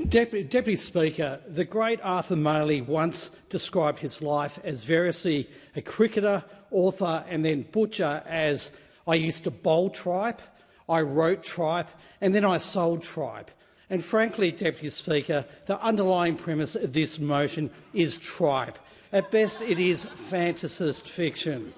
Deputy Speaker, the great Arthur Maley once described his life as variously a cricketer, author and then butcher as I used to bowl tripe, I wrote tripe and then I sold tripe. And frankly, Deputy Speaker, the underlying premise of this motion is tripe. At best, it is fantasist fiction.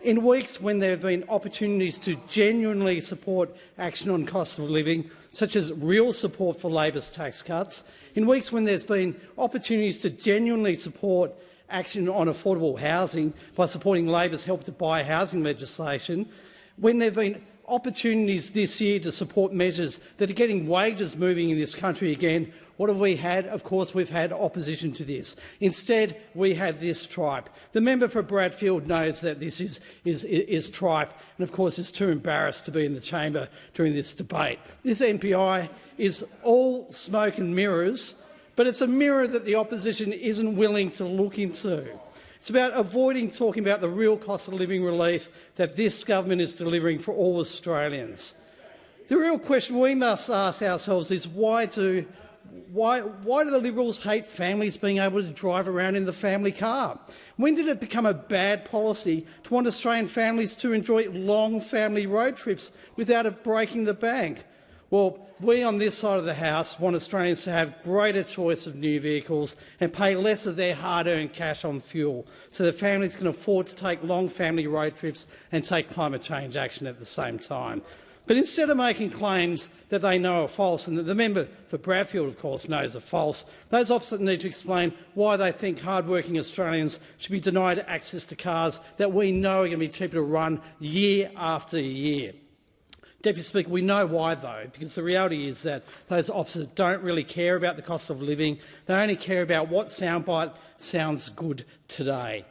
In weeks when there have been opportunities to genuinely support action on cost of living, such as real support for Labor's tax cuts, in weeks when there's been opportunities to genuinely support action on affordable housing by supporting Labor's Help to Buy housing legislation, when there have been opportunities this year to support measures that are getting wages moving in this country again, what have we had? Of course, we've had opposition to this. Instead, we have this tripe. The member for Bradfield knows that this is tripe and, of course, is too embarrassed to be in the chamber during this debate. This MPI is all smoke and mirrors, but it's a mirror that the opposition isn't willing to look into. It's about avoiding talking about the real cost of living relief that this government is delivering for all Australians. The real question we must ask ourselves is why do the Liberals hate families being able to drive around in the family car? When did it become a bad policy to want Australian families to enjoy long family road trips without it breaking the bank? Well, we on this side of the House want Australians to have greater choice of new vehicles and pay less of their hard-earned cash on fuel so that families can afford to take long family road trips and take climate change action at the same time. But instead of making claims that they know are false, and that the member for Bradfield, of course, knows are false, those opposite need to explain why they think hard-working Australians should be denied access to cars that we know are going to be cheaper to run year after year. Deputy Speaker, we know why, though, because the reality is that those officers don't really care about the cost of living. They only care about what soundbite sounds good today.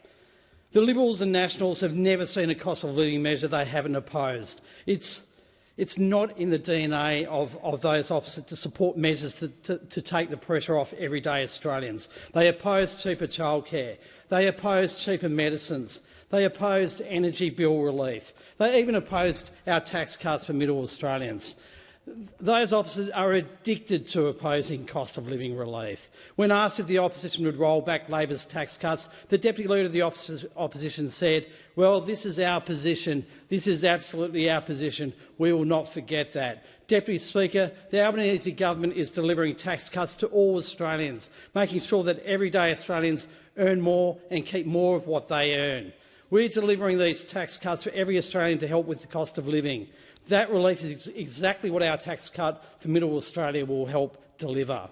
The Liberals and Nationals have never seen a cost of living measure they haven't opposed. It's not in the DNA of those officers to support measures to take the pressure off everyday Australians. They oppose cheaper childcare. They oppose cheaper medicines. They opposed energy bill relief. They even opposed our tax cuts for middle Australians. Those opposites are addicted to opposing cost of living relief. When asked if the opposition would roll back Labor's tax cuts, the Deputy Leader of the opposition said, well, this is our position. This is absolutely our position. We will not forget that. Deputy Speaker, the Albanese Government is delivering tax cuts to all Australians, making sure that everyday Australians earn more and keep more of what they earn. We're delivering these tax cuts for every Australian to help with the cost of living. That relief is exactly what our tax cut for middle Australia will help deliver.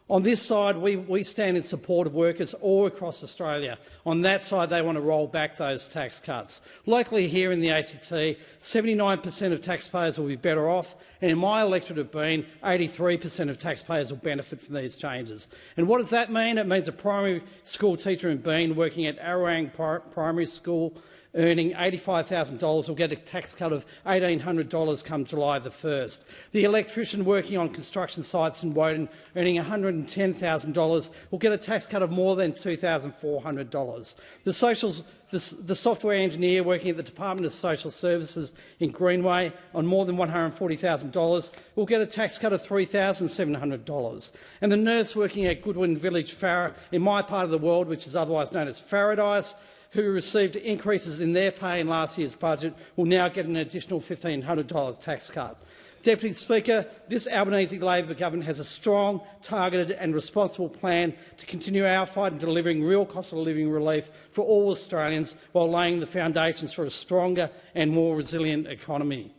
On this side, we stand in support of workers all across Australia. On that side, they want to roll back those tax cuts. Locally here in the ACT, 79% of taxpayers will be better off, and in my electorate of Bean, 83% of taxpayers will benefit from these changes. And what does that mean? It means a primary school teacher in Bean working at Arrowang Primary School earning $85,000 will get a tax cut of $1,800 come July the 1st. The electrician working on construction sites in Woden earning $110,000 will get a tax cut of more than $2,400. The software engineer working at the Department of Social Services in Greenway on more than $140,000 will get a tax cut of $3,700. And the nurse working at Goodwin Village, Farrer, in my part of the world, which is otherwise known as Paradise, who received increases in their pay in last year's budget, will now get an additional $1,500 tax cut. Deputy Speaker, this Albanese Labor government has a strong, targeted and responsible plan to continue our fight in delivering real cost of living relief for all Australians while laying the foundations for a stronger and more resilient economy.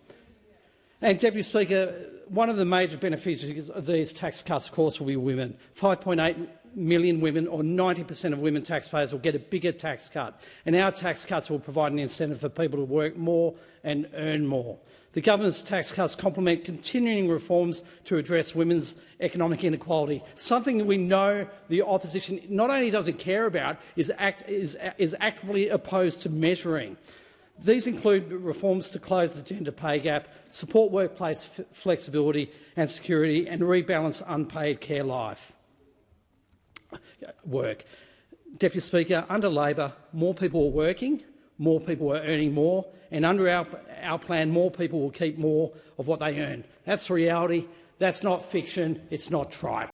And, Deputy Speaker, one of the major beneficiaries of these tax cuts, of course, will be women. 5.8 million women, or 90% of women taxpayers, will get a bigger tax cut, and our tax cuts will provide an incentive for people to work more and earn more. The government's tax cuts complement continuing reforms to address women's economic inequality, something that we know the opposition not only doesn't care about, is actively opposed to measuring. These include reforms to close the gender pay gap, support workplace flexibility and security, and rebalance unpaid care work. Deputy Speaker, under Labor, more people are working, more people are earning more, and under our plan, more people will keep more of what they earn. That's reality. That's not fiction. It's not tripe.